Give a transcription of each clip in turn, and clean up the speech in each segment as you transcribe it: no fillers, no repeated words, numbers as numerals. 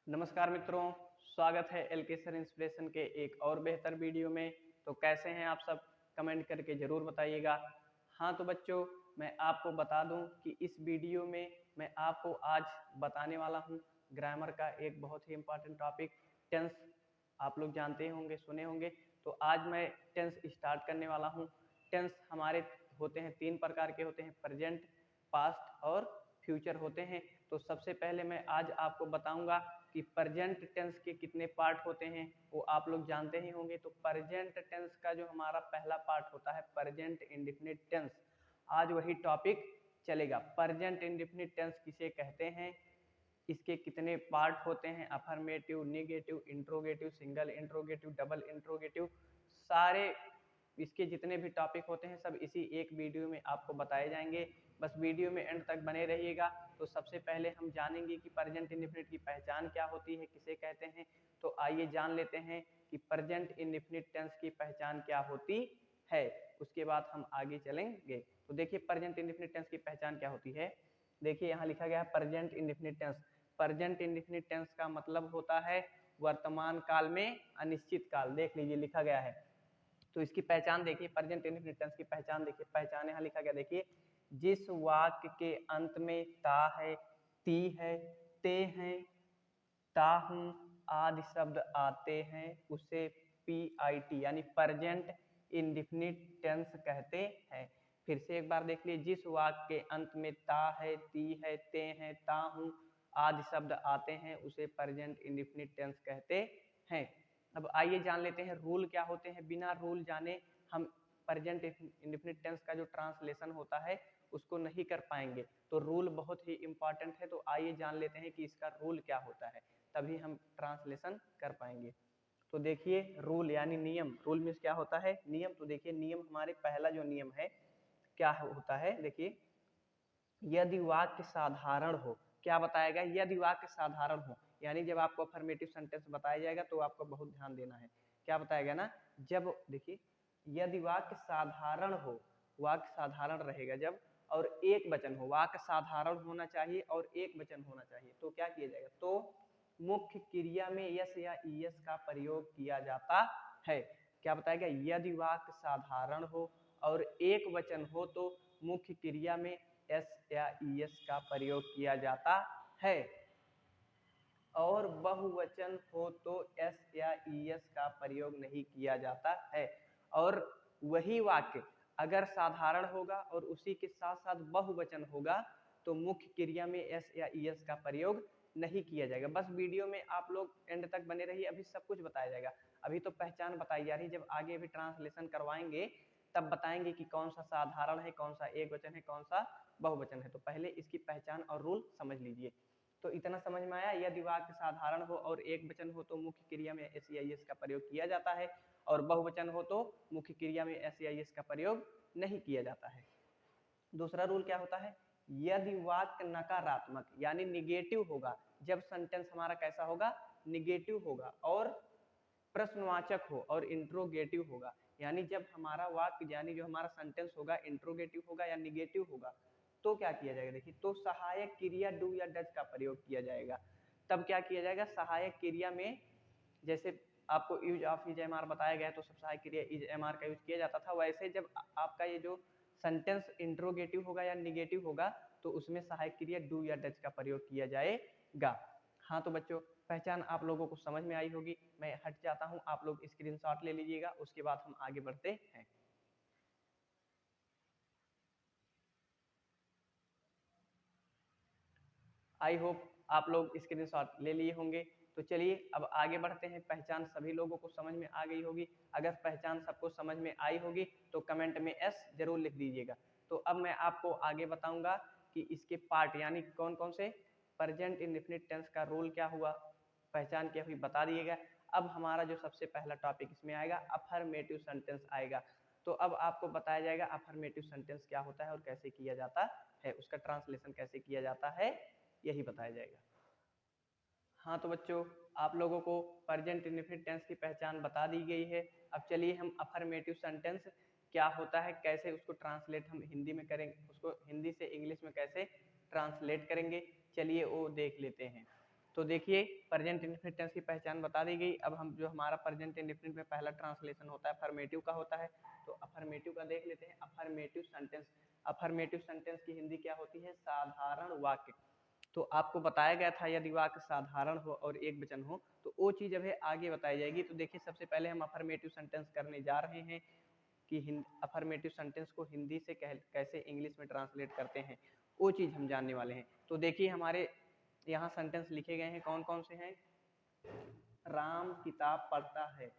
नमस्कार मित्रों, स्वागत है एलके सर इंस्पिरेशन के एक और बेहतर वीडियो में। तो कैसे हैं आप सब, कमेंट करके ज़रूर बताइएगा। हाँ तो बच्चों, मैं आपको बता दूं कि इस वीडियो में मैं आपको आज बताने वाला हूं ग्रामर का एक बहुत ही इम्पोर्टेंट टॉपिक, टेंस। आप लोग जानते होंगे, सुने होंगे। तो आज मैं टेंस स्टार्ट करने वाला हूँ। टेंस हमारे होते हैं तीन प्रकार के होते हैं, प्रेजेंट, पास्ट और फ्यूचर होते हैं। तो सबसे पहले मैं आज आपको बताऊंगा कि प्रेजेंट टेंस के कितने पार्ट होते हैं, वो आप लोग जानते ही होंगे। तो प्रेजेंट टेंस का जो हमारा पहला पार्ट होता है प्रेजेंट इंडेफिनिट टेंस, आज वही टॉपिक चलेगा। प्रेजेंट इंडेफिनिट टेंस किसे कहते हैं, इसके कितने पार्ट होते हैं, affirmative, negative, interrogative, single interrogative, double interrogative, सारे इसके जितने भी टॉपिक होते हैं सब इसी एक वीडियो में आपको बताए जाएंगे। बस वीडियो में एंड तक बने रहिएगा। तो सबसे पहले हम जानेंगे कि प्रेजेंट इंडेफिनिट की पहचान क्या होती है, किसे कहते हैं। तो आइए जान लेते हैं कि प्रेजेंट इंडेफिनिट टेंस की पहचान क्या होती है, उसके बाद हम आगे चलेंगे। तो देखिए प्रेजेंट इंडेफिनिट टेंस की पहचान क्या होती है। देखिए यहाँ लिखा गया है present indefinite tense. Present indefinite tense का मतलब होता है वर्तमान काल में अनिश्चित काल। देख लीजिए लिखा गया है। तो इसकी पहचान देखिए, प्रेजेंट इंडेफिनिट टेंस की पहचान देखिए। पहचान यहाँ लिखा गया, देखिए, जिस वाक्य के अंत में ता है, ती है, ते हैं, ताहू आदि शब्द आते हैं उसे पीआईटी यानी प्रेजेंट इंडेफिनिट टेंस कहते हैं। फिर से एक बार देख लीजिए, जिस वाक्य के अंत में ता है, ती है, ते हैं, ताहू आदि शब्द आते हैं उसे प्रेजेंट इंडेफिनिट टेंस कहते हैं। अब आइए जान लेते हैं रूल क्या होते हैं। बिना रूल जाने हम प्रेजेंट इंडेफिनिट टेंस का जो ट्रांसलेशन होता है उसको नहीं कर पाएंगे। तो रूल बहुत ही इंपॉर्टेंट है। तो आइए जान लेते हैं कि इसका रूल क्या होता है, तभी हम ट्रांसलेशन कर पाएंगे। तो देखिए रूल यानी नियम। रूल मीन्स क्या होता है, नियम। तो देखिए नियम, हमारे पहला जो नियम है क्या होता है, देखिए, यदि वाक्य साधारण हो। क्या बताया गया, यदि वाक्य साधारण हो, यानी जब आपको अफर्मेटिव सेंटेंस बताया जाएगा तो आपको बहुत ध्यान देना है। क्या बताया गया ना, जब देखिए यदि वाक्य साधारण हो, वाक्य साधारण रहेगा जब, और एक वचन हो, वाक्य साधारण होना चाहिए और एक वचन होना चाहिए, तो क्या किया जाएगा, तो मुख्य क्रिया में यस या ईएस का प्रयोग किया जाता है। क्या बताया गया, यदि वाक्य साधारण हो और एक वचन हो तो मुख्य क्रिया में एस या ईएस का प्रयोग किया जाता है, और बहुवचन हो तो एस या ईएस का प्रयोग नहीं किया जाता है। और वही वाक्य अगर साधारण होगा और उसी के साथ साथ बहुवचन होगा तो मुख्य क्रिया में एस या ईएस का प्रयोग नहीं किया जाएगा। बस वीडियो में आप लोग एंड तक बने रहिए, अभी सब कुछ बताया जाएगा। अभी तो पहचान बताई जा रही, जब आगे भी ट्रांसलेशन करवाएंगे तब बताएंगे कि कौन सा साधारण है, कौन सा एक वचन है, कौन सा बहुवचन है। तो पहले इसकी पहचान और रूल समझ लीजिए। तो इतना समझ में आया, यदि वाक्य साधारण हो और एक वचन हो तो मुख्य क्रिया में एस या ईएस का प्रयोग किया जाता है, और बहुवचन हो तो मुख्य क्रिया में एस या ईएस का प्रयोग नहीं किया जाता है। दूसरा रूल क्या होता है, यदि वाक्य नकारात्मक यानी निगेटिव होगा, जब सेंटेंस हमारा कैसा होगा, निगेटिव होगा, और प्रश्नवाचक हो और इंट्रोगेटिव होगा, यानी जब हमारा वाक्य यानी जो हमारा सेंटेंस होगा इंट्रोगेटिव होगा या निगेटिव होगा, तो क्या किया जाएगा, देखिए, तो सहायक क्रिया डू या डज का प्रयोग किया जाएगा। तब क्या किया जाएगा, सहायक क्रिया में, जैसे आपको use of is am are बताया गया तो सब सहायक क्रिया इज एम आर का यूज किया जाता था, वैसे जब आपका ये जो सेंटेंस इंट्रोगेटिव होगा या निगेटिव होगा तो उसमें सहायक क्रिया डू या डज का प्रयोग किया जाएगा। हाँ तो बच्चों, पहचान आप लोगों को समझ में आई होगी। मैं हट जाता हूँ, आप लोग स्क्रीनशॉट ले लीजिएगा, उसके बाद हम आगे बढ़ते हैं। आई होप आप लोग स्क्रीनशॉट ले लिए होंगे। तो चलिए अब आगे बढ़ते हैं। पहचान सभी लोगों को समझ में आ गई होगी। अगर पहचान सबको समझ में आई होगी तो कमेंट में एस जरूर लिख दीजिएगा। तो अब मैं आपको आगे बताऊंगा कि इसके पार्ट यानी कौन कौन से, प्रेजेंट इंडेफिनिट टेंस का रूल क्या हुआ, पहचान क्या हुई, बता दिएगा। अब हमारा जो सबसे पहला टॉपिक इसमें आएगा, अफर्मेटिव सेंटेंस आएगा। तो अब आपको बताया जाएगा अफर्मेटिव सेंटेंस क्या होता है और कैसे किया जाता है, उसका ट्रांसलेशन कैसे किया जाता है, यही बताया जाएगा। हाँ तो बच्चों, आप लोगों को प्रेजेंट इंडेफिनिट टेंस की पहचान बता दी गई है। अब चलिए हम अफर्मेटिव सेंटेंस क्या होता है, कैसे उसको ट्रांसलेट हम हिंदी में करेंगे, उसको हिंदी से इंग्लिश में कैसे ट्रांसलेट करेंगे, चलिए वो देख लेते हैं। तो देखिए प्रेजेंट इंडेफिनिट टेंस की पहचान बता दी गई। अब हम जो हमारा प्रेजेंट इंडेफिनिट में पहला ट्रांसलेशन होता है अफर्मेटिव का होता है, तो अफर्मेटिव का देख लेते हैं। अफर्मेटिव सेंटेंस, अफर्मेटिव सेंटेंस की हिंदी क्या होती है? साधारण वाक्य। तो आपको बताया गया था यदि वाक्य साधारण हो और एक वचन हो तो वो चीज अब आगे बताई जाएगी। तो देखिए सबसे पहले हम अफर्मेटिव सेंटेंस करने जा रहे हैं कि अफर्मेटिव सेंटेंस को हिंदी से कैसे इंग्लिश में ट्रांसलेट करते हैं, वो चीज हम जानने वाले हैं। तो देखिए हमारे यहाँ सेंटेंस लिखे गए हैं, कौन कौन से हैं? राम किताब पढ़ता है,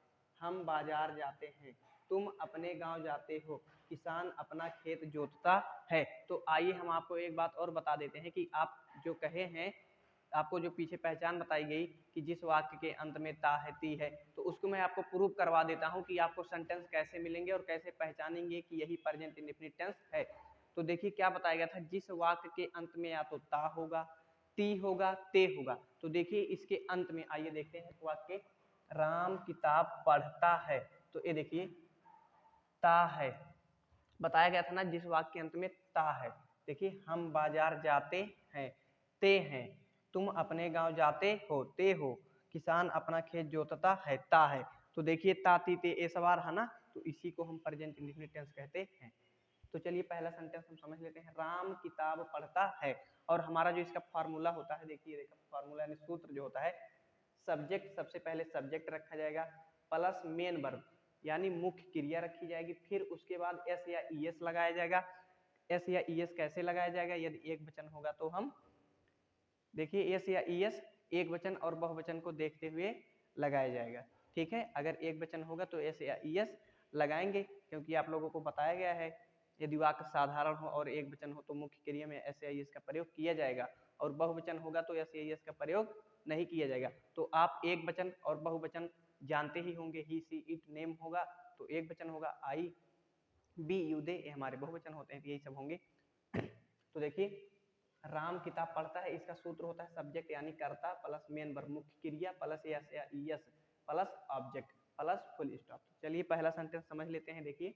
हम बाजार जाते हैं, तुम अपने गांव जाते हो, किसान अपना खेत जोतता है। तो आइए हम आपको एक बात और बता देते हैं कि आप जो कहे हैं, आपको जो पीछे पहचान बताई गई कि जिस वाक्य के अंत में ता है ती है, तो उसको मैं आपको प्रूव करवा देता हूं कि आपको सेंटेंस कैसे मिलेंगे और कैसे पहचानेंगे कि यही प्रेजेंट इंडेफिनिट टेंस है। तो देखिए क्या बताया गया था, जिस वाक्य के अंत में या तो ता होगा, ती होगा, ते होगा। तो देखिए इसके अंत में आइए देखते हैं वाक्य, राम किताब पढ़ता है, तो ये देखिए ता है, बताया गया था ना जिस वाक्य के अंत में ता है। देखिए हम बाजार जाते हैं, ते हैं, तुम अपने गांव जाते हो, ते हो, किसान अपना खेत जोतता है, ता है। तो देखिए ता ती ते ए सवार है ना, तो इसी को हम प्रेजेंट इंडेफिनिट टेंस कहते हैं। तो चलिए पहला सेंटेंस हम समझ लेते हैं, राम किताब पढ़ता है। और हमारा जो इसका फार्मूला होता है, देखिए देखा फार्मूला यानी सूत्र जो होता है, सब्जेक्ट सबसे पहले सब्जेक्ट रखा जाएगा प्लस मेन वर्ब यानी मुख्य क्रिया रखी जाएगी, फिर उसके बाद एस या ईएस लगाया जाएगा। एस या ईएस कैसे लगाया जाएगा? यदि एक वचन होगा तो हम देखिए एस या ईएस एक वचन और बहुवचन को देखते हुए लगाया जाएगा, ठीक है। अगर एक वचन होगा तो एस या ईएस लगाएंगे, क्योंकि आप लोगों को बताया गया है यदि वाक्य साधारण हो और एक वचन हो तो मुख्य क्रिया में एस या ईएस का प्रयोग किया जाएगा, और बहुवचन होगा तो एस या ईएस का प्रयोग नहीं किया जाएगा। तो आप एक वचन और बहुवचन जानते ही होंगे, ही सी इट नेम होगा तो एक वचन होगा, आई बी यू दे ये हमारे बहुवचन होते हैं, यही सब होंगे। तो देखिए राम किताब पढ़ता है, इसका सूत्र होता है सब्जेक्ट यानी कर्ता प्लस मेन वर्ब मुख्य क्रिया प्लस एस या es plus object plus full stop. चलिए पहला सेंटेंस समझ लेते हैं। देखिए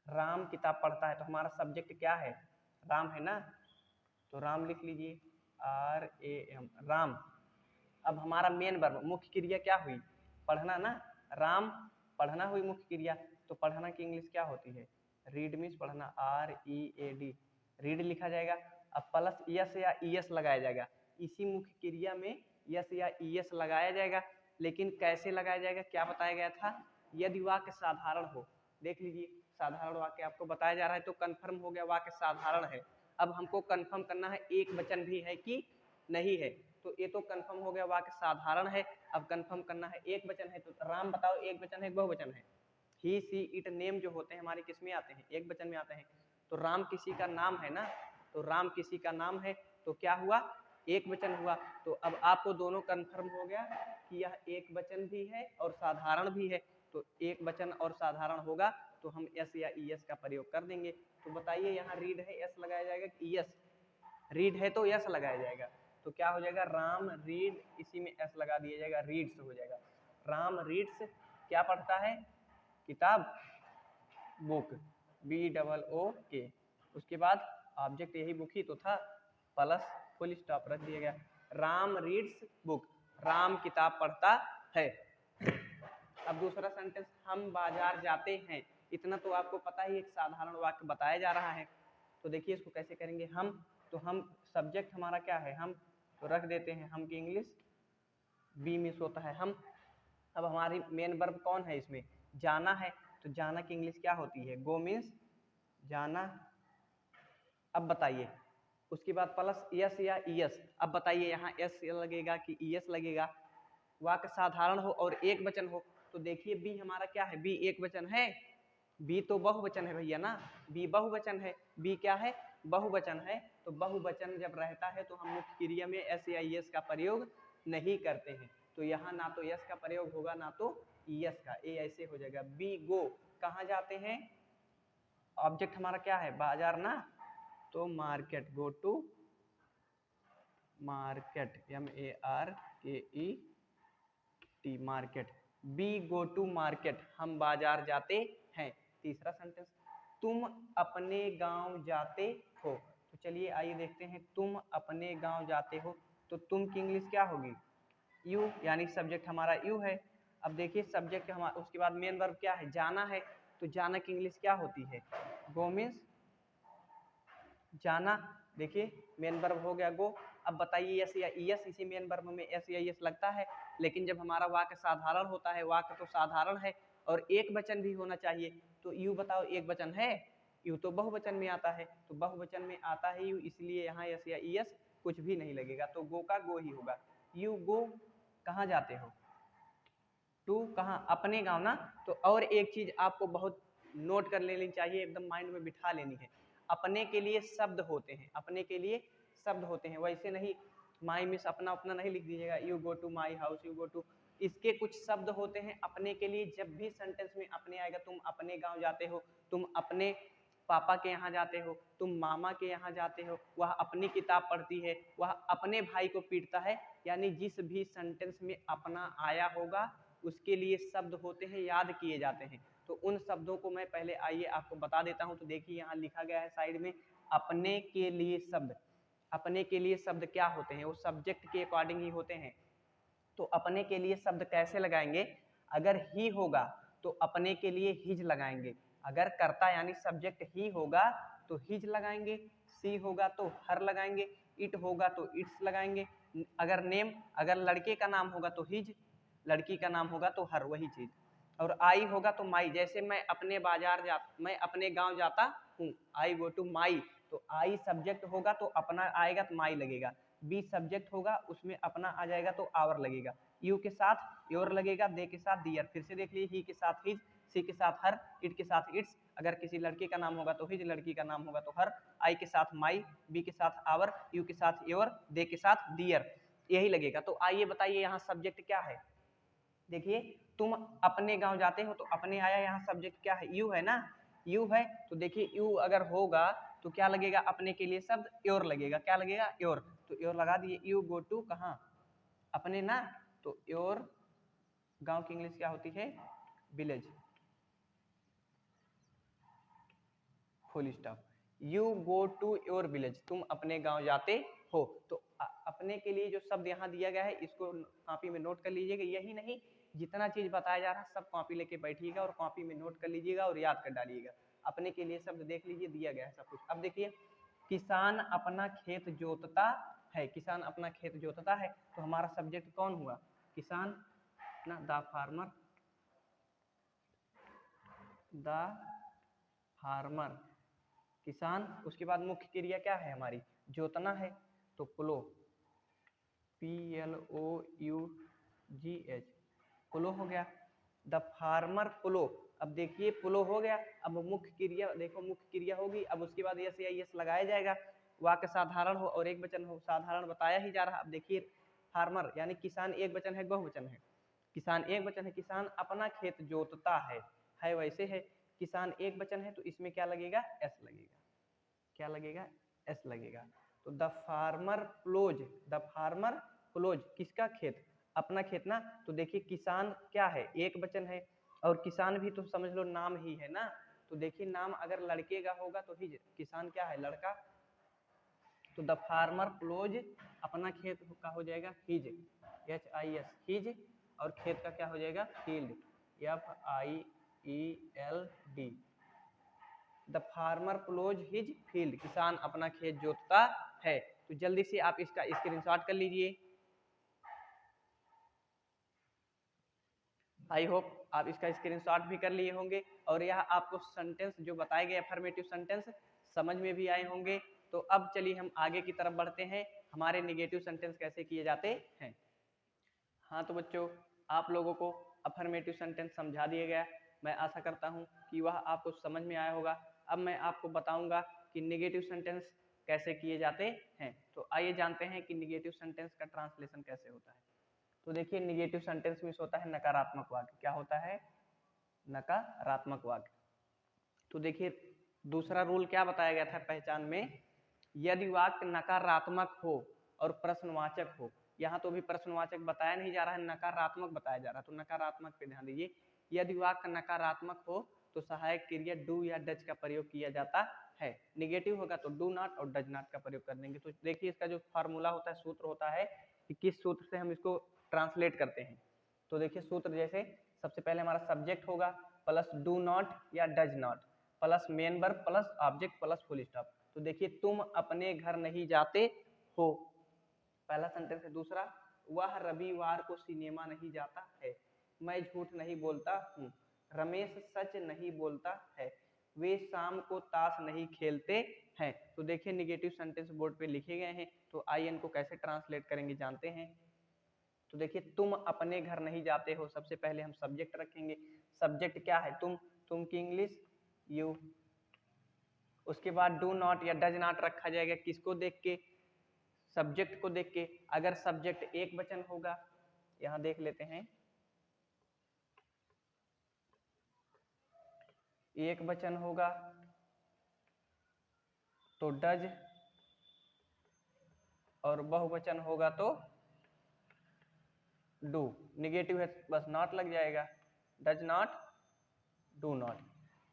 राम किताब पढ़ता है, तो हमारा सब्जेक्ट क्या है? राम है ना, तो राम लिख लीजिए, आर ए एम, राम। अब हमारा मेन वर्ब मुख्य क्रिया क्या हुई? पढ़ना ना, राम पढ़ना हुई मुख्य क्रिया, तो पढ़ना की इंग्लिश क्या होती है? रीड मीन्स पढ़ना, R E A D, read लिखा जाएगा। अब प्लस यस या ईएस लगाया जाएगा, इसी मुख्य क्रिया में यस या ईएस लगाया जाएगा, लेकिन कैसे लगाया जाएगा क्या बताया गया था? यदि वाक्य साधारण हो, देख लीजिए साधारण वाक्य आपको बताया जा रहा है, तो कंफर्म हो गया वाक्य साधारण है। अब हमको कंफर्म करना है एक वचन भी है कि नहीं है, तो ये तो कंफर्म हो गया वाक्य साधारण है। अब कंफर्म करना है एक वचन है, तो राम बताओ एक वचन है बहुवचन है? ही सी इट नेम जो होते हैं हमारे किस में आते हैं? एक वचन में आते हैं। तो राम किसी का नाम है ना, तो राम किसी का नाम है, तो क्या हुआ? एक वचन हुआ। तो अब आपको दोनों कंफर्म हो गया कि यह एक वचन भी है और साधारण भी है। तो एक वचन और साधारण होगा तो हम एस या ईएस का प्रयोग कर देंगे। तो बताइए यहाँ रीड है, एस लगाया जाएगा कि ईएस? रीड है तो यस लगाया जाएगा, तो क्या हो जाएगा? राम रीड, इसी में एस लगा दिया जाएगा, रीड्स हो जाएगा। राम रीड्स क्या पढ़ता है? किताब, बुक, बी डबल ओ के, उसके बाद ऑब्जेक्ट यही बुक ही तो था, प्लस फुल स्टॉप रख दिया गया। राम रीड्स बुक, राम किताब पढ़ता है। अब दूसरा सेंटेंस, हम बाजार जाते हैं, इतना तो आपको पता ही एक साधारण वाक्य बताया जा रहा है। तो देखिए इसको कैसे करेंगे हम, तो हम सब्जेक्ट हमारा क्या है? हम, तो रख देते हैं हम की इंग्लिश बी मिस होता है हम। अब हमारी मेन वर्ब कौन है इसमें? जाना है, तो जाना की इंग्लिश क्या होती है? गो मीन्स जाना। अब बताइए उसके बाद प्लस यस या ईएस। अब बताइए यहाँ एस लगेगा कि ईएस लगेगा? वाक्य साधारण हो और एक वचन हो, तो देखिए बी हमारा क्या है? बी एक वचन है, बी तो बहुवचन है भैया ना, बी बहुवचन है, बी क्या है? बहुवचन है। तो बहुवचन जब रहता है तो हम मुख्य क्रिया में एस या ईएस का प्रयोग नहीं करते हैं, तो यहाँ ना तो यस का प्रयोग होगा ना तो ईएस का, ए ऐसे हो जाएगा। बी गो, कहाँ जाते हैं? ऑब्जेक्ट हमारा क्या है? बाजार ना, तो market, go to market, M A R K E T, market. We go to market, हम बाजार जाते हैं। तीसरा सेंटेंस, तुम अपने गांव जाते हो, तो चलिए आइए देखते हैं, तुम अपने गांव जाते हो, तो तुम की इंग्लिश क्या होगी? यू, यानी सब्जेक्ट हमारा यू है। अब देखिए सब्जेक्ट हमारा, उसके बाद मेन वर्ब क्या है, जाना है, तो जाना की इंग्लिश क्या होती है, गो मीन्स जाना। देखिए मेन वर्ब हो गया गो। अब बताइए यस या यस, इसी मेन वर्ब में यस या यस लगता है, लेकिन जब हमारा वाक्य साधारण होता है, वाक्य तो साधारण है और एक वचन भी होना चाहिए, तो यू बताओ एक वचन है, यू तो बहुवचन में आता है, तो बहुवचन में आता है यू, इसलिए यहाँ यस या यस कुछ भी नहीं लगेगा, तो गो का गो ही होगा। यू गो कहाँ जाते हो, टू कहाँ, अपने गाँव ना। तो और एक चीज आपको बहुत नोट कर लेनी चाहिए, एकदम माइंड में बिठा लेनी है, अपने के लिए शब्द होते हैं, अपने के लिए शब्द होते हैं, वैसे नहीं माई मिस अपना अपना नहीं लिख दीजिएगा, you go to my house, you go to, इसके कुछ शब्द होते हैं अपने के लिए। जब भी सेंटेंस में अपने आएगा, तुम अपने गांव जाते हो, तुम अपने पापा के यहाँ जाते हो, तुम मामा के यहाँ जाते हो, वह अपनी किताब पढ़ती है, वह अपने भाई को पीटता है, यानी जिस भी सेंटेंस में अपना आया होगा उसके लिए शब्द होते हैं, याद किए जाते हैं। तो उन शब्दों को मैं पहले आइए आपको बता देता हूं। तो देखिए यहाँ लिखा गया है साइड में, अपने के लिए शब्द। अपने के लिए शब्द क्या होते हैं, वो सब्जेक्ट के अकॉर्डिंग ही होते हैं। तो अपने के लिए शब्द कैसे लगाएंगे, अगर ही होगा तो अपने के लिए हिज लगाएंगे, अगर कर्ता यानी सब्जेक्ट ही होगा तो हिज लगाएंगे, सी होगा तो हर लगाएंगे, इट होगा तो इट्स लगाएंगे, अगर नेम, अगर लड़के का नाम होगा तो हिज, लड़की का नाम होगा तो हर, वही चीज। और आई होगा तो माई, जैसे मैं अपने गांव जाता हूँ, आई गो टू माई, तो आई सब्जेक्ट होगा तो अपना आएगा तो माई लगेगा, बी सब्जेक्ट होगा उसमें अपना आ जाएगा तो आवर लगेगा, यू के साथ योर लगेगा, दे के साथ दियर, फिर से देख लीजिए, ही के साथ हिज, सी के साथ हर, इट के साथ इट्स, अगर किसी लड़के का नाम होगा तो हिज, लड़की का नाम होगा तो हर, आई के साथ माई, बी के साथ आवर, यू के साथ योर, दे के साथ दियर, यही लगेगा। तो आइए बताइए यहाँ सब्जेक्ट क्या है, देखिए तुम अपने गांव जाते हो तो अपने आया, यहाँ सब्जेक्ट क्या है, यू है ना, यू है, तो देखिए यू अगर होगा तो क्या लगेगा, अपने के लिए शब्द योर लगेगा, क्या लगेगा, योर, तो योर लगा दिए, यू गो टू कहाँ, अपने ना, तो योर गांव की इंग्लिश क्या होती है, village, full stop. You go to your village, तुम अपने गांव जाते हो। तो अपने के लिए जो शब्द यहाँ दिया गया है इसको कॉपी में नोट कर लीजिएगा, यही नहीं जितना चीज बताया जा रहा है सब कॉपी लेके बैठिएगा और कॉपी में नोट कर लीजिएगा और याद कर डालिएगा। अपने के लिए शब्द देख लीजिए, दिया गया है सब कुछ। अब देखिए किसान अपना खेत जोतता है, किसान अपना खेत जोतता है, तो हमारा सब्जेक्ट कौन हुआ, किसान ना, द फार्मर, द फार्मर किसान। उसके बाद मुख्य क्रिया क्या है हमारी, जोतना है, तो प्लो, PLOUGH, प्लो हो गया, द फार्मर प्लो। अब देखिए प्लो हो गया, अब मुख्य क्रिया देखो, मुख्य क्रिया होगी, अब उसके बाद यस या यस लगाया जाएगा, वाक्य साधारण हो और एक वचन हो, साधारण बताया ही जा रहा। अब देखिए फार्मर यानी किसान एक वचन है, बहुवचन है, किसान एक वचन है, किसान अपना खेत जोतता है वैसे है, किसान एक वचन है तो इसमें क्या लगेगा, एस लगेगा, क्या लगेगा, एस लगेगा। तो द फार्मर प्लोज, द फार्मर प्लोज किसका खेत, अपना खेत ना। तो देखिए किसान क्या है, एक वचन है, और किसान भी तो समझ लो नाम ही है ना, तो देखिए नाम अगर लड़के का होगा तो हिज, किसान क्या है, लड़का, तो द फार्मर प्लोज अपना खेत का हो जाएगा हिज, HIS हिज, और खेत का क्या हो जाएगा, field, FIELD, the farmer ploughs his field, किसान अपना खेत जोतता है। तो जल्दी से आप इसका स्क्रीनशॉट कर लीजिए, आई होप आप इसका स्क्रीनशॉट भी कर लिए होंगे, और यह आपको सेंटेंस जो बताए गए अफर्मेटिव सेंटेंस समझ में भी आए होंगे। तो अब चलिए हम आगे की तरफ बढ़ते हैं, हमारे नेगेटिव सेंटेंस कैसे किए जाते हैं। हाँ तो बच्चों, आप लोगों को अफर्मेटिव सेंटेंस समझा दिया गया, मैं आशा करता हूँ कि वह आपको समझ में आया होगा। अब मैं आपको बताऊंगा कि नेगेटिव सेंटेंस कैसे किए जाते हैं। तो आइए जानते हैं कि नेगेटिव सेंटेंस का ट्रांसलेशन कैसे होता है। तो देखिए नेगेटिव सेंटेंस में होता है नकारात्मक वाक्य, क्या होता है, नकारात्मक वाक्य। तो देखिए दूसरा रूल क्या बताया गया था पहचान में, यदि वाक्य नकारात्मक हो और प्रश्नवाचक हो, यहाँ तो भी प्रश्नवाचक बताया नहीं जा रहा है, नकारात्मक बताया जा रहा है, तो नकारात्मक पे ध्यान दीजिए। यदि वाक्य नकारात्मक हो तो सहायक क्रिया डू या डज का प्रयोग किया जाता है, निगेटिव होगा तो डू नॉट और डज नॉट का प्रयोग कर देंगे। तो देखिए इसका जो फार्मूला होता है, सूत्र होता है कि किस सूत्र से हम इसको ट्रांसलेट करते हैं। तो देखिए सूत्र जैसे सबसे पहले हमारा सब्जेक्ट होगा प्लस डू नॉट या does not plus main verb plus object plus full stop. तो देखिए तुम अपने घर नहीं जाते हो, पहला सेंटेंस है। दूसरा, वह रविवार को सिनेमा नहीं जाता है। मैं झूठ नहीं बोलता हूँ। रमेश सच नहीं बोलता है। वे शाम को ताश नहीं खेलते हैं। तो देखिए निगेटिव सेंटेंस बोर्ड पे लिखे गए हैं, तो आई एन को कैसे ट्रांसलेट करेंगे जानते हैं। तो देखिए तुम अपने घर नहीं जाते हो, सबसे पहले हम सब्जेक्ट रखेंगे। सब्जेक्ट क्या है? तुम की इंग्लिश यू। उसके बाद डू नॉट या डज नॉट रखा जाएगा, किसको देख के? सब्जेक्ट को देख के। अगर सब्जेक्ट एक वचन होगा, यहां देख लेते हैं, एक वचन होगा तो डज, और बहुवचन होगा तो डू। निगेटिव है बस नॉट लग जाएगा, डज नॉट, डू नॉट।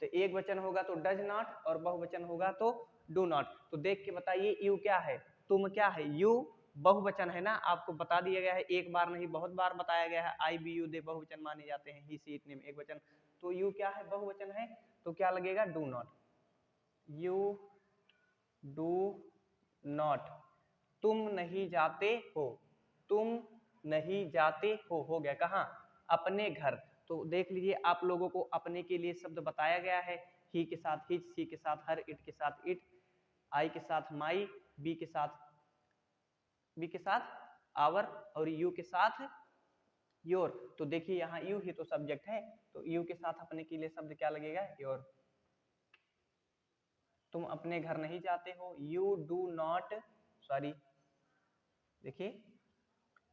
तो एक वचन होगा तो डज नॉट और बहुवचन होगा तो डू नॉट। तो देख के बताइए यू क्या है, तुम क्या है? यू बहुवचन है ना, आपको बता दिया गया है, एक बार नहीं बहुत बार बताया गया है। आई बी यू दे बहुवचन माने जाते हैं, ही सी इट नेम एक वचन। तो यू क्या है? बहुवचन है, तो क्या लगेगा? Do not. You do not, तुम नहीं जाते हो, तुम नहीं जाते हो गया कहाँ? अपने घर। तो देख लीजिए आप लोगों को अपने के लिए शब्द बताया गया है, ही के साथ हिज, सी के साथ हर, इट के साथ इट, आई के साथ माई, बी के साथ आवर, और यू के साथ योर। तो देखिए यहाँ यू ही तो सब्जेक्ट है, तो यू के साथ अपने के लिए शब्द क्या लगेगा? योर। तुम अपने घर नहीं जाते हो, यू डू नॉट, सॉरी देखिए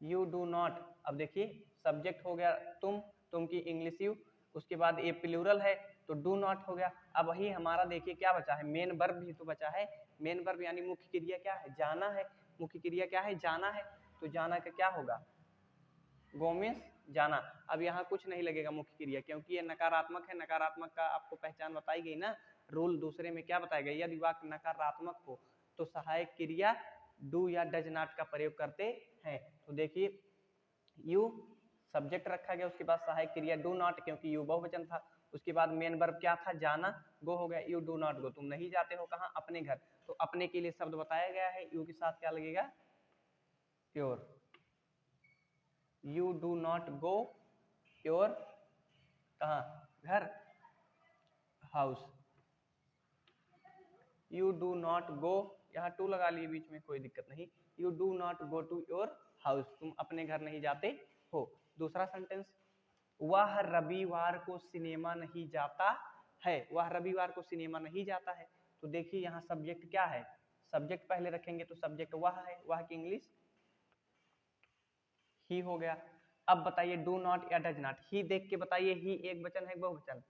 यू डू नॉट। अब देखिए सब्जेक्ट हो गया तुम की इंग्लिश यू, उसके बाद ये प्लूरल है तो डू नॉट हो गया। अब वही हमारा देखिए क्या बचा है? मेन वर्ब भी तो बचा है। मेन वर्ब यानी मुख्य क्रिया क्या है? जाना है। मुख्य क्रिया क्या है? जाना है। तो जाना का क्या होगा? गो मीन्स जाना। अब यहाँ कुछ नहीं लगेगा मुख्य क्रिया, क्योंकि ये नकारात्मक है। नकारात्मक का आपको पहचान बताई गई ना, रूल दूसरे में क्या बताया गया? यदि वाक्य नकारात्मक हो तो सहायक क्रिया डू या डज नॉट का प्रयोग करते हैं। तो देखिए यू सब्जेक्ट रखा गया, उसके बाद सहायक क्रिया डू नॉट, क्योंकि यू बहुवचन था। उसके बाद मेन वर्ब क्या था? जाना, गो हो गया। यू डू नॉट गो, तुम नहीं जाते हो कहाँ? अपने घर। तो अपने के लिए शब्द बताया गया है, यू के साथ क्या लगेगा? Your. You do not go your कहाँ? घर, house. You do not go, यहाँ टू लगा लिए बीच में, कोई दिक्कत नहीं। You do not go to your house, तुम अपने घर नहीं जाते हो। दूसरा सेंटेंस, वह रविवार को सिनेमा नहीं जाता है। वह रविवार को सिनेमा नहीं जाता है। तो देखिए यहाँ सब्जेक्ट क्या है? सब्जेक्ट पहले रखेंगे तो सब्जेक्ट वह है, वह की इंग्लिश ही हो गया। अब बताइए डू नॉट या डज नॉट। ही देख के बताइए, ही एक वचन है बहुवचन?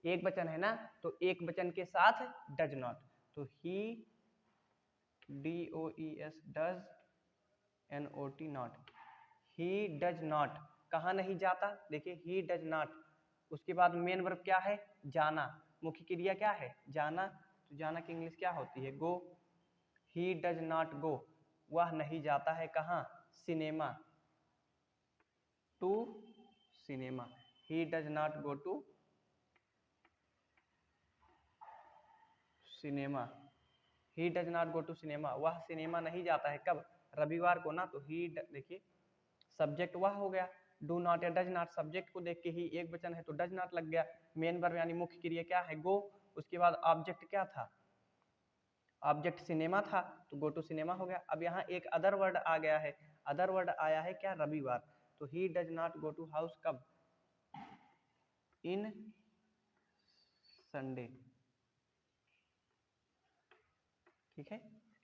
एक वचन है ना, तो एक वचन के साथ डज नॉट। तो he D O E S does N O T not, he does not कहाँ नहीं जाता? देखिए ही डज नॉट। उसके बाद मेन वर्ब क्या है? जाना। मुख्य क्रिया क्या है? जाना। तो जाना की इंग्लिश क्या होती है? गो। ही डज नॉट गो, वह नहीं जाता है कहाँ? Cinema, to cinema. He does not go to cinema. He does not go to cinema, वह सिनेमा नहीं जाता है। कब? रविवार को ना। तो ही देखिए सब्जेक्ट वह हो गया। डू नॉट या डज नॉट, सब्जेक्ट को देख के ही एक वचन है तो डज नॉट लग गया। मेन वर्ब यानी मुख्य क्रिया क्या है? गो। उसके बाद ऑब्जेक्ट क्या था? ऑब्जेक्ट सिनेमा था, तो गो टू सिनेमा हो गया। अब यहाँ एक अदर वर्ड आ गया है। अदर वर्ड आया है क्या? रविवार। तो he does not go to house कब? In Sunday. ठीक है,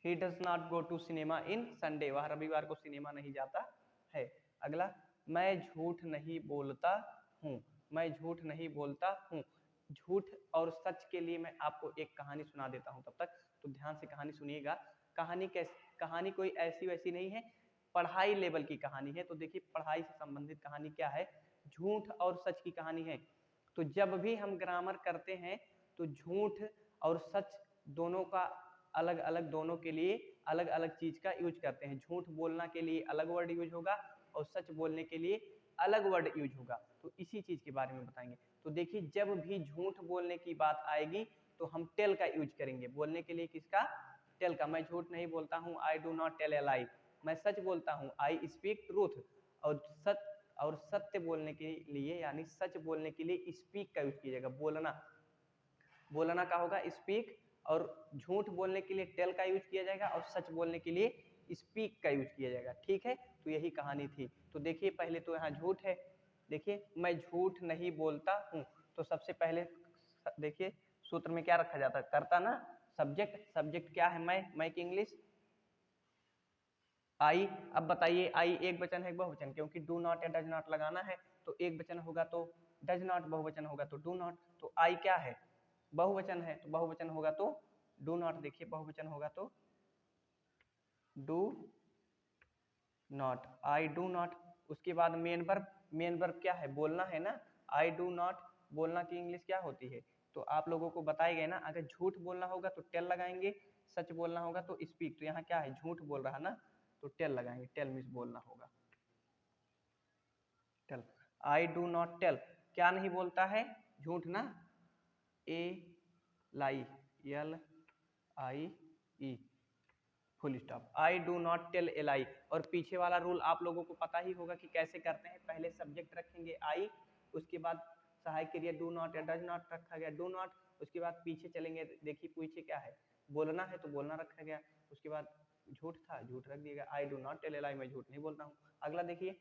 he does not go to cinema in Sunday, वह रविवार को सिनेमा नहीं जाता है। अगला, मैं झूठ नहीं बोलता हूँ। मैं झूठ नहीं बोलता हूँ। झूठ और सच के लिए मैं आपको एक कहानी सुना देता हूँ, तब तक तो ध्यान से कहानी सुनिएगा। कहानी कोई ऐसी वैसी नहीं है, पढ़ाई लेवल की कहानी है। तो देखिए पढ़ाई से संबंधित कहानी क्या है? झूठ और सच की कहानी है। तो जब भी हम ग्रामर करते हैं तो झूठ और सच दोनों का अलग अलग, दोनों के लिए अलग अलग चीज का यूज करते हैं। झूठ बोलना के लिए अलग वर्ड यूज होगा और सच बोलने के लिए अलग वर्ड यूज होगा। तो इसी चीज के बारे में बताएंगे। तो देखिए, जब भी झूठ बोलने की बात आएगी तो हम टेल का यूज करेंगे बोलने के लिए। किसका? टेल का। मैं झूठ नहीं बोलता हूँ, I do not tell a lie. मैं सच बोलता हूँ, आई स्पीक ट्रूथ। और सत्य बोलने के लिए यानी सच बोलने के लिए स्पीक का यूज कीजिएगा। बोलना का होगा स्पीक, और झूठ बोलने के लिए टेल का यूज किया जाएगा, और सच बोलने के लिए स्पीक का यूज किया जाएगा। ठीक है, तो यही कहानी थी। तो देखिए, पहले तो यहाँ झूठ है। देखिए, मैं झूठ नहीं बोलता हूँ, तो सबसे पहले देखिए सूत्र में क्या रखा जाता है? करता ना, सब्जेक्ट क्या है? मैं की इंग्लिश आई। अब बताइए, आई एक वचन है बहुवचन? क्योंकि डू नॉट या डज नॉट लगाना है, तो एक वचन होगा तो डज नॉट, बहुवचन होगा तो डू नॉट। तो आई क्या है? बहुवचन है, तो बहुवचन होगा तो डू नॉट। देखिए, बहुवचन होगा तो do not, I do not. उसके बाद मेन वर्ब क्या है? बोलना है ना। आई डू नॉट, बोलना की इंग्लिश क्या होती है? तो आप लोगों को बताए गए ना, अगर झूठ बोलना होगा तो टेल लगाएंगे, सच बोलना होगा तो स्पीक। तो यहाँ क्या है? झूठ बोल रहा ना, तो टेल लगाएंगे। टेल मीन्स बोलना होगा, tell. I do not tell, क्या नहीं बोलता है? झूठ ना। A lie, L I E, full stop. I do not tell a lie. और पीछे वाला रूल आप लोगों को पता ही होगा कि कैसे करते हैं। पहले सब्जेक्ट रखेंगे आई, उसके बाद सहायक क्रिया डू नॉट या डज नॉट रखा गया, डू नॉट। उसके बाद पीछे चलेंगे, देखिए पीछे क्या है? बोलना है तो बोलना रखा गया। उसके बाद झूठ था, झूठ रख दिया। I do not tell a lie, मैं झूठ नहीं बोलता हूँ। अगला देखिए,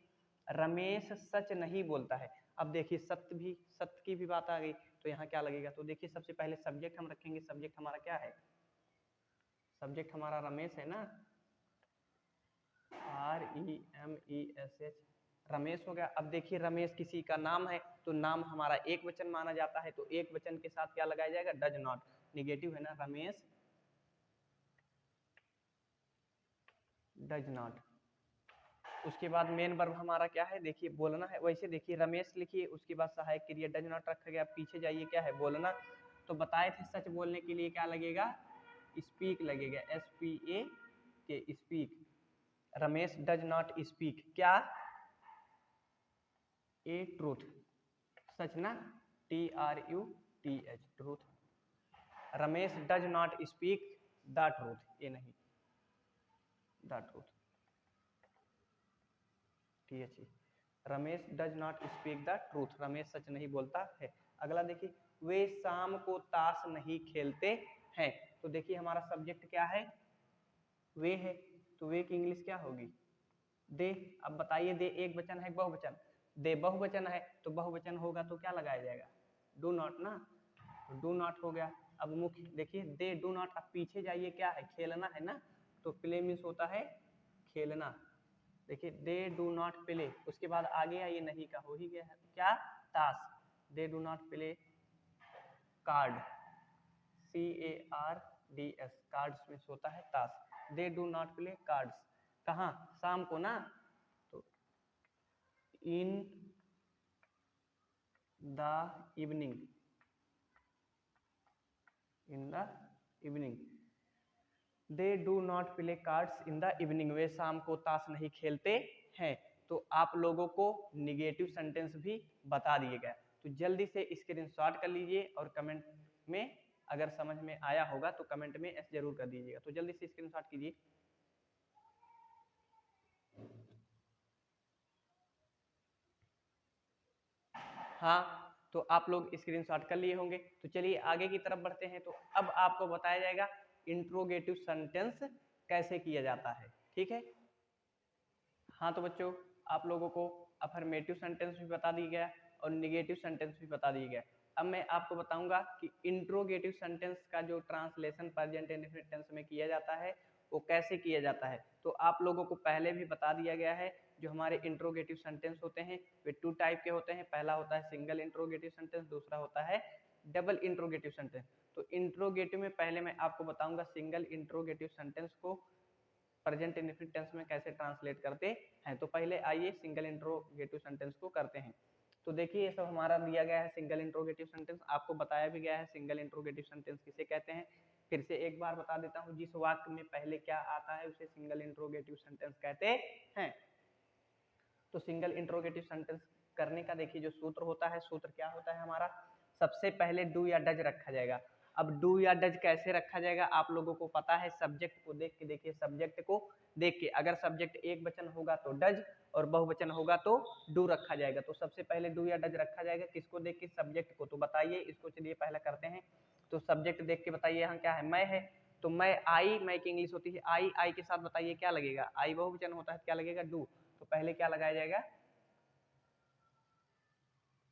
रमेश सच नहीं बोलता है। अब देखिए, सत्य की भी बात आ गई, तो यहाँ क्या लगेगा? तो देखिए, सबसे पहले सब्जेक्ट हम रखेंगे। सब्जेक्ट हमारा क्या है? सब्जेक्ट हमारा रमेश है ना, REMESH, रमेश हो गया। अब देखिए, रमेश किसी का नाम है, तो नाम हमारा एक वचन माना जाता है, तो एक वचन के साथ क्या लगाया जाएगा? डज नॉट, निगेटिव है ना, रमेश डज नॉट। उसके बाद मेन वर्ब हमारा क्या है? देखिए, बोलना है। वैसे देखिए, रमेश लिखिए, उसके बाद सहायक क्रिया डज नॉट रखा गया। पीछे जाइए, क्या है? बोलना। तो बताए थे सच बोलने के लिए क्या लगेगा? स्पीक लगेगा, SPAK, speak. Ramesh does not speak क्या? ए ट्रूथ, सच ना, TRUTH, truth. Ramesh does not speak the truth, ये नहीं, the truth, THE। Ramesh does not speak the truth, Ramesh सच नहीं बोलता है। अगला देखिए, वे शाम को ताश नहीं खेलते हैं। तो देखिए, हमारा सब्जेक्ट क्या है? वे है, तो वे की इंग्लिश क्या होगी? दे। अब बताइए, दे एक वचन है बहुवचन? दे बहुवचन है, तो बहुवचन होगा तो क्या लगाया जाएगा? डू नॉट ना, तो डू नॉट हो गया। अब मुख्य देखिए, दे डू नॉट। अब पीछे जाइए, क्या है? खेलना है ना, तो प्ले मीन्स होता है खेलना। देखिए, दे डू नॉट प्ले। उसके बाद आगे आइए, नहीं का हो ही गया है, क्या? ताश। They do not play card, CARDS, cards में होता है ताश। They do not play cards, कहाँ? शाम को ना, तो in the evening, in the evening. They do not play cards in the evening, वे शाम को ताश नहीं खेलते हैं। तो आप लोगों को निगेटिव सेंटेंस भी बता दिए गए। तो जल्दी से स्क्रीनशॉट कर लीजिए, और कमेंट में अगर समझ में आया होगा तो कमेंट में S जरूर कर दीजिएगा। तो जल्दी से स्क्रीनशॉट कीजिए। हाँ, तो आप लोग स्क्रीनशॉट कर लिए होंगे। तो चलिए आगे की तरफ बढ़ते हैं। तो अब आपको बताया जाएगा इंट्रोगेटिव सेंटेंस कैसे किया जाता है। ठीक है, हाँ तो बच्चों, आप लोगों को अफर्मेटिव सेंटेंस भी बता दिया गया और निगेटिव सेंटेंस भी बता दिया गया। अब मैं आपको बताऊंगा कि इंट्रोगेटिव सेंटेंस का जो ट्रांसलेशन प्रेजेंट इंडेफिनिट टेंस में किया जाता है वो कैसे किया जाता है। तो आप लोगों को पहले भी बता दिया गया है, जो हमारे इंट्रोगेटिव सेंटेंस होते हैं वे 2 टाइप के होते हैं। पहला होता है सिंगल इंट्रोगेटिव सेंटेंस, दूसरा होता है डबल इंट्रोगेटिव सेंटेंस। तो इंट्रोगेटिव में पहले मैं आपको बताऊंगा सिंगल इंट्रोगेटिव सेंटेंस को प्रेजेंट इंडेफिनिट टेंस में कैसे ट्रांसलेट करते हैं। तो पहले आइए सिंगल इंट्रोगेटिव सेंटेंस को करते हैं। तो देखिए, ये सब हमारा दिया गया है सिंगल इंट्रोगेटिव सेंटेंस, आपको बताया भी गया है सिंगल इंट्रोगेटिव सेंटेंस किसे कहते हैं। फिर से एक बार बता देता हूँ, जिस वाक्य में पहले क्या आता है उसे सिंगल इंट्रोगेटिव सेंटेंस कहते हैं। तो सिंगल इंट्रोगेटिव सेंटेंस करने का देखिए जो सूत्र होता है, सूत्र क्या होता है हमारा, सबसे पहले डू या डज रखा जाएगा। अब डू या डज कैसे रखा जाएगा आप लोगों को पता है, सब्जेक्ट को देख के। देखिए सब्जेक्ट को देख के, अगर सब्जेक्ट एक वचन होगा तो डज और बहुवचन होगा तो डू रखा जाएगा। तो सबसे पहले डू या डज रखा जाएगा, किसको देख के, सब्जेक्ट को। तो बताइए इसको, चलिए पहले करते हैं। तो सब्जेक्ट देख के बताइए यहाँ क्या है, मैं है, तो मैं आई, मैं की इंग्लिश होती है आई, आई के साथ बताइए क्या लगेगा, आई बहुवचन होता है क्या लगेगा, डू। तो पहले क्या लगाया जाएगा,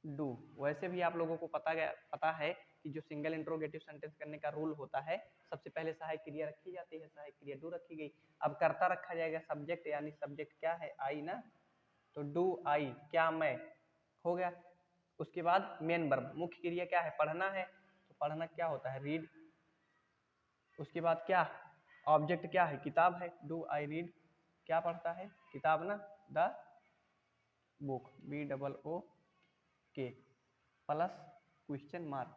डू। वैसे भी आप लोगों को पता है कि जो सिंगल इंट्रोगेटिव सेंटेंस करने का रूल होता है, सबसे पहले सहायक क्रिया रखी जाती है, सहायक क्रिया डू रखी गई। अब कर्ता रखा जाएगा सब्जेक्ट, यानी सब्जेक्ट क्या है, आई ना, तो डू आई, क्या मैं, हो गया। उसके बाद मेन वर्ब, मुख्य क्रिया क्या है, पढ़ना है, तो पढ़ना क्या होता है, रीड। उसके बाद क्या, ऑब्जेक्ट क्या है, किताब है, डू आई रीड, क्या पढ़ता है, किताब ना, द बुक, BOOK के प्लस क्वेश्चन मार्क।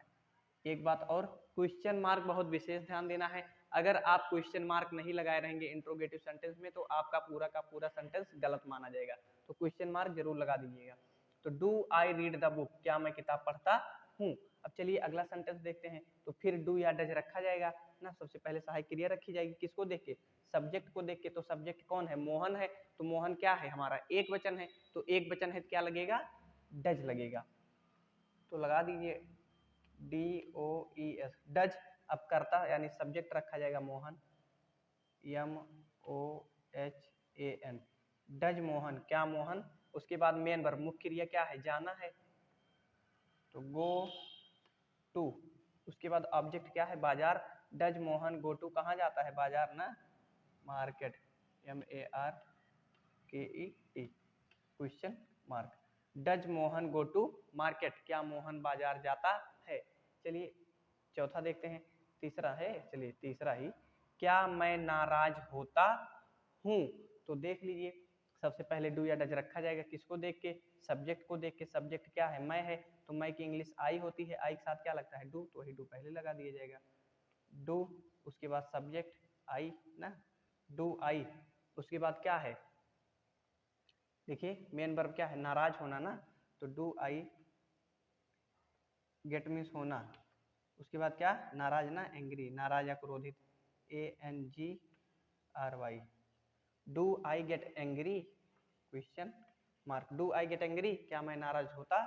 एक बात और, क्वेश्चन मार्क बहुत विशेष ध्यान देना है। अगर आप क्वेश्चन मार्क नहीं लगाए रहेंगे इंट्रोगेटिव सेंटेंस में तो आपका पूरा का पूरा सेंटेंस गलत माना जाएगा। तो क्वेश्चन मार्क जरूर लगा दीजिएगा। तो do I read the book, क्या मैं किताब पढ़ता हूँ। अब चलिए अगला सेंटेंस देखते हैं। तो फिर डू या डज रखा जाएगा ना, सबसे पहले सहायक क्रिया रखी जाएगी, किसको देख के, सब्जेक्ट को देख के। तो सब्जेक्ट कौन है, मोहन है, तो मोहन क्या है हमारा, एक वचन है, तो एक वचन है, क्या लगेगा, डज लगेगा। तो लगा दीजिए DOES, डज। अब करता यानी सब्जेक्ट रखा जाएगा मोहन, MOHAN, डज मोहन, क्या मोहन। उसके बाद मेन वर्ब, मुख्य क्रिया क्या है, जाना है, तो गो टू। उसके बाद ऑब्जेक्ट क्या है, बाजार, डज मोहन गो टू, कहाँ जाता है, बाजार ना, market, MARKET, question mark, does Mohan go to market, क्या मोहन बाजार जाता है। चलिए चौथा देखते हैं, तीसरा है, चलिए तीसरा ही, क्या मैं नाराज होता हूँ। तो देख लीजिए सबसे पहले डू या डज रखा जाएगा, किसको देख के, सब्जेक्ट को देख के। सब्जेक्ट क्या है, मैं है, तो मैं की इंग्लिश आई होती है, आई के साथ क्या लगता है, डू, तो वही डू पहले लगा दिया जाएगा, डू। उसके बाद सब्जेक्ट आई ना, डू आई। उसके बाद क्या है, देखिए मेन वर्ब क्या है, नाराज होना ना, तो डू आई गेट मीन्स होना। उसके बाद क्या, नाराज ना, एंग्री, नाराज या क्रोधित, ANGRY, do I get angry, question mark, do I get angry, क्या मैं नाराज होता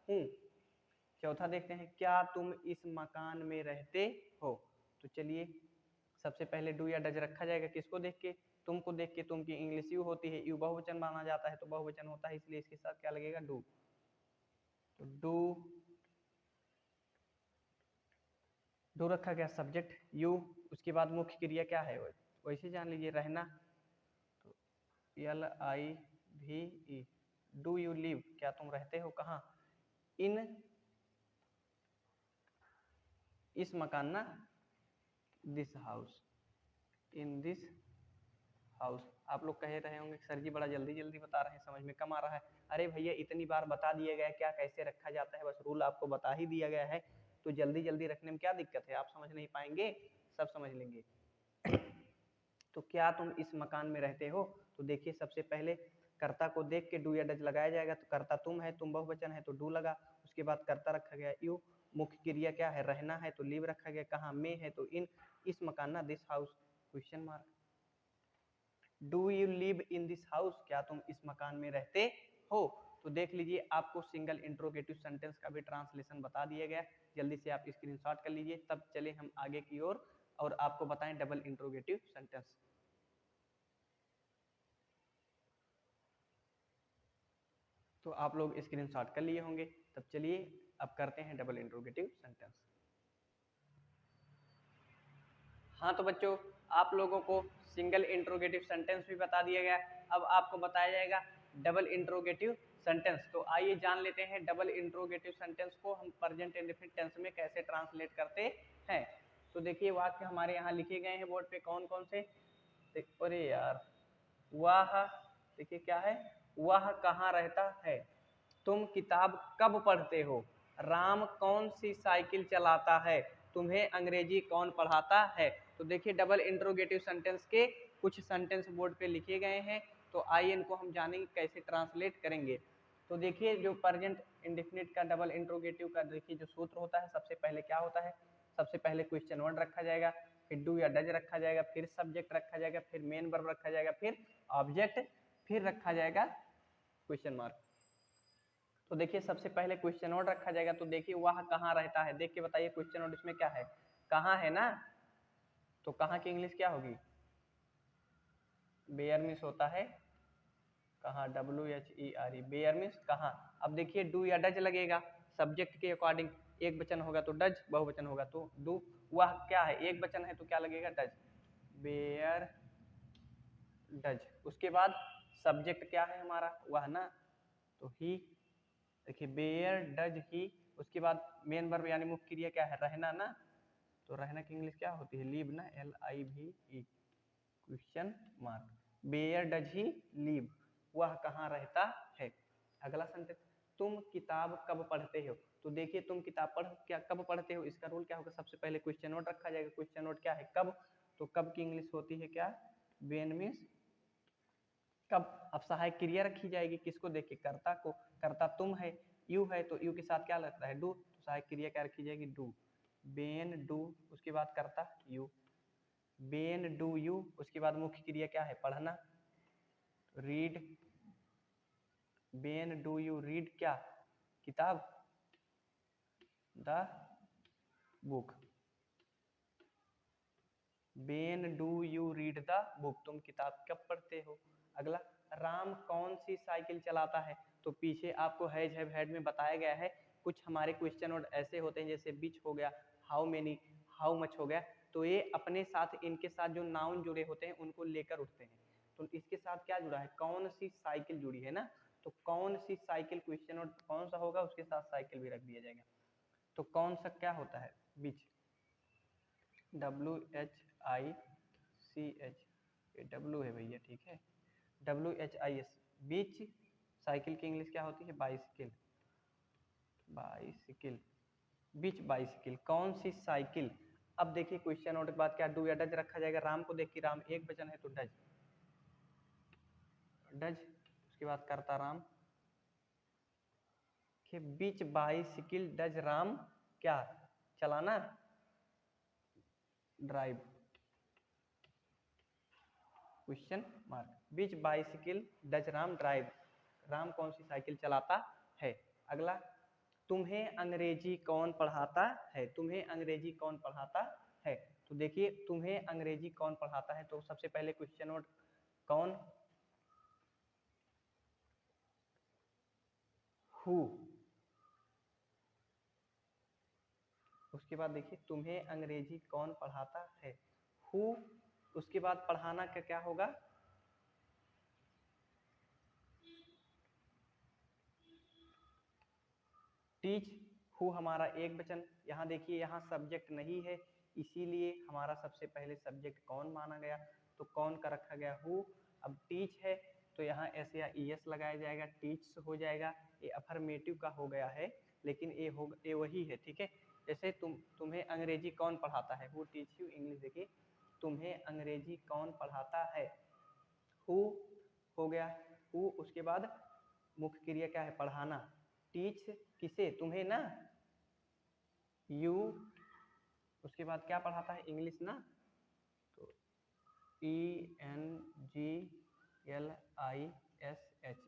हूँ। चौथा देखते हैं, क्या तुम इस मकान में रहते हो। तो चलिए सबसे पहले डू या डज रखा जाएगा, किसको देख के, तुमको देख के। तुम की इंग्लिश यू होती है, यू बहुवचन माना जाता है, तो बहुवचन होता है, इसलिए इसके साथ क्या लगेगा, डू। तो डू रखा गया, सब्जेक्ट यू। उसके बाद मुख्य क्रिया क्या है, वैसे जान लीजिए, रहना, तो LIVE, डू यू लिव, क्या तुम रहते हो कहाँ, इन, इस मकान ना, this house, in this house. आप लोग कह रहे होंगे सर जी बड़ा जल्दी जल्दी बता रहे हैं, समझ में कम आ रहा है। अरे भैया इतनी बार बता दिया गया क्या कैसे रखा जाता है, बस रूल आपको बता ही दिया गया है, तो जल्दी जल्दी रखने में क्या दिक्कत है, आप समझ नहीं पाएंगे, सब समझ लेंगे। तो क्या तुम इस मकान में रहते हो, तो देखिए सबसे पहले कर्ता को देख के डू या डज लगाया जाएगा, तो कर्ता तुम है, तुम बहुवचन है, तो डू लगा। उसके बाद कर्ता रखा गया यू, मुख्य क्रिया क्या है, रहना है, तो लिव रखा गया, कहाँ में है, तो इन, इस मकान ना, this house, question mark, do you live in this house, क्या तुम इस मकान में रहते हो। तो देख लीजिए आपको सिंगल इंट्रोगेटिव सेंटेंस का भी ट्रांसलेशन बता दिया गया, जल्दी से आप स्क्रीनशॉट कर लीजिए। तब चले हम आगे की ओर और आपको बताएं डबल इंट्रोगेटिव सेंटेंस। तो आप लोग स्क्रीनशॉट कर लिए होंगे, तब चलिए अब करते हैं डबल इंट्रोगेटिव सेंटेंस। हाँ तो बच्चों आप लोगों को सिंगल इंट्रोगेटिव सेंटेंस भी बता दिया गया, अब आपको बताया जाएगा डबल इंट्रोगेटिव सेंटेंस। तो आइए जान लेते हैं डबल इंट्रोगेटिव सेंटेंस को हम प्रेजेंट इंडेफिनिट टेंस में कैसे ट्रांसलेट करते हैं। तो देखिए वाक्य हमारे यहाँ लिखे गए हैं बोर्ड पे, कौन कौन से, अरे यार, वह, देखिए क्या है, वह कहाँ रहता है, तुम किताब कब पढ़ते हो, राम कौन सी साइकिल चलाता है, तुम्हें अंग्रेजी कौन पढ़ाता है। तो देखिए डबल इंट्रोगेटिव सेंटेंस के कुछ सेंटेंस बोर्ड पे लिखे गए हैं, तो आइए इनको हम जानेंगे कैसे ट्रांसलेट करेंगे। तो देखिए जो प्रेजेंट इंडेफिनिट का डबल इंट्रोगेटिव का देखिए जो सूत्र होता है, सबसे पहले क्या होता है, सबसे पहले क्वेश्चन वर्ड रखा जाएगा, फिर डू या डज रखा जाएगा, फिर सब्जेक्ट रखा जाएगा, फिर मेन वर्ब रखा जाएगा, फिर ऑब्जेक्ट, फिर रखा जाएगा क्वेश्चन मार्क। तो देखिए सबसे पहले क्वेश्चन वर्ड रखा जाएगा, तो देखिए वह कहाँ रहता है, देख के बताइए क्वेश्चन वर्ड इसमें क्या है, कहाँ है ना, तो कहाँ की इंग्लिश क्या होगी, बेयर मीन्स होता है कहाँ, WHERE, बेयर मीन्स कहाँ। अब देखिए डू या डज लगेगा सब्जेक्ट के अकॉर्डिंग, एक वचन होगा तो डज, बहुवचन होगा तो डू। वह क्या है, एक वचन है तो क्या लगेगा, डज, बेयर डज। उसके बाद सब्जेक्ट क्या है हमारा, वह ना, तो ही, देखिए बेयर डज ही। उसके बाद मेन वर्ब यानी मुख्य क्रिया क्या है, रहना ना, तो रहना की इंग्लिश क्या होती है, लीव ना, LIVE, question mark. Where does he live, वह कहाँ रहता है। अगला सेंटेंस, तुम किताब कब पढ़ते हो, तो देखिए तुम किताब क्या कब पढ़ते हो, इसका रूल क्या होगा, सबसे पहले क्वेश्चन नोट रखा जाएगा, क्वेश्चन नोट क्या है, कब, तो कब की इंग्लिश होती है क्या, व्हेन मीन्स कब। अब सहायक क्रिया रखी जाएगी किसको देख के, कर्ता को, कर्ता तुम है, यू है, तो यू के साथ क्या लगता है, डू, तो सहायक क्रिया क्या रखी जाएगी, डू, बेन डू। उसके बाद कर्ता यू, बेन डू यू। उसके बाद मुख्य क्रिया क्या है, पढ़ना, read, Ben do you read क्या, किताब, the book, Ben do you read the book, तुम किताब कब पढ़ते हो। अगला, राम कौन सी साइकिल चलाता है, तो पीछे आपको हैज हैव हैड में बताया गया है, कुछ हमारे क्वेश्चन वर्ड ऐसे होते हैं जैसे बिच हो गया, हाउ मेनी, हाउ मच हो गया, तो ये अपने साथ इनके साथ जो नाउन जुड़े होते हैं उनको लेकर उठते हैं। तो इसके साथ क्या जुड़ा है, कौन सी साइकिल जुड़ी है ना, तो कौन सी साइकिल क्वेश्चन वर्ड कौन सा होगा, उसके साथ साइकिल भी रख दिया जाएगा। तो कौन सा क्या होता है, बिच, WHICH, ये डब्लू है भैया, ठीक है, WHIS, बीच। साइकिल की इंग्लिश क्या होती है, बाइसिकल, बाइसिकल, बीच बाइसिकल, कौन सी साइकिल। अब देखिए क्वेश्चन वर्ड के बाद क्या, डू या डज रखा जाएगा, राम को देख के, राम एक वचन है तो डज, डज। उसके बाद करता राम के, बीच बाइसिकल डज राम क्या चलाना, drive, question mark, beach bicycle does Ram drive, Ram कौन सी साइकिल चलाता है। अगला, तुम्हें अंग्रेजी कौन पढ़ाता है, तुम्हें अंग्रेजी कौन पढ़ाता है, तो देखिए तुम्हें अंग्रेजी कौन पढ़ाता है, तो सबसे पहले क्वेश्चन वर्ड कौन, हु। उसके बाद देखिए तुम्हें अंग्रेजी कौन पढ़ाता है, हु। उसके बाद पढ़ाना का क्या होगा, टीच, हु हमारा एक वचन। यहाँ देखिए यहाँ सब्जेक्ट नहीं है, इसीलिए हमारा सबसे पहले सब्जेक्ट कौन माना गया, तो कौन का रखा गया हु। अब टीच है तो यहाँ एस या ES लगाया जाएगा, टीच हो जाएगा, ये अफर्मेटिव का हो गया है, लेकिन ये वही है, ठीक है। जैसे तुम्हें अंग्रेजी कौन पढ़ाता है, हु टीच यू इंग्लिश, देखिए तुम्हें अंग्रेजी कौन पढ़ाता है, हु हो गया, हु। उसके बाद मुख्य क्रिया क्या है, पढ़ाना, टीच किसे, तुम्हें ना, यू। उसके बाद क्या पढ़ाता है, इंग्लिश ना, तो ENGLISH,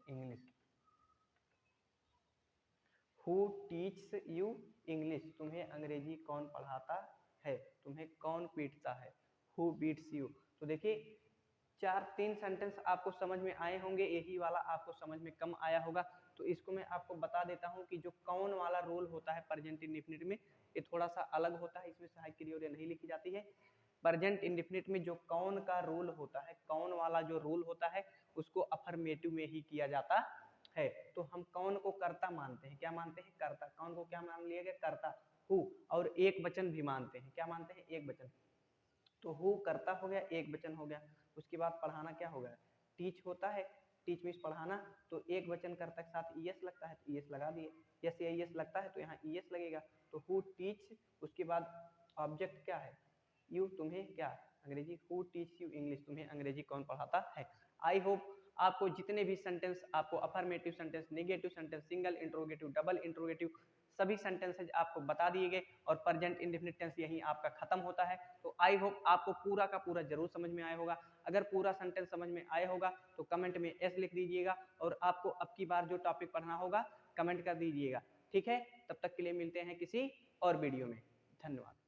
English, who teaches you English, तुम्हें अंग्रेजी कौन पढ़ाता है, तुम्हें कौन पीटता है, हु बीट्स यू। तो देखिए तीन सेंटेंस आपको समझ में आए होंगे, यही वाला आपको समझ में कम आया होगा, तो इसको मैं आपको बता देता हूँ कि जो कौन वाला रोल होता है प्रेजेंट इंडेफिनिट में, ये थोड़ा सा अलग होता है, इसमें सहायक क्रिया नहीं लिखी जाती है। प्रेजेंट इंडेफिनिट में जो कौन का रोल होता है, कौन वाला जो रोल होता है, उसको अफर्मेटिव में ही किया जाता है। तो हम कौन को कर्ता मानते हैं, क्या मानते हैं, कर्ता, कौन को क्या मान लिया गया, कर्ता, हु। और एक वचन भी मानते हैं, क्या मानते हैं, एक वचन, तो हु कर्ता हो गया, एक वचन हो गया। उसके बाद पढ़ाना क्या हो गया, टीच होता है, टीच मीन्स पढ़ाना, तो एक वचन कर्ता के साथ ES लगता है तो ES लगा दिए, यस या ES लगता है तो यहाँ ES लगेगा, तो हु टीच। उसके बाद ऑब्जेक्ट क्या है, यू, तुम्हें क्या अंग्रेजी, हु टीच यू इंग्लिश, तुम्हें अंग्रेजी कौन पढ़ाता है। आई होप आपको जितने भी सेंटेंस, आपको affirmative sentence, negative sentence, single interrogative, double interrogative, सभी सेंटेंसेज आपको बता दिए गए और प्रेजेंट इंडेफिनिट टेंस यहीं आपका खत्म होता है। तो आई होप आपको पूरा का पूरा जरूर समझ में आया होगा। अगर पूरा सेंटेंस समझ में आया होगा तो कमेंट में एस लिख दीजिएगा और आपको अब की बार जो टॉपिक पढ़ना होगा कमेंट कर दीजिएगा। ठीक है, तब तक के लिए मिलते हैं किसी और वीडियो में। धन्यवाद।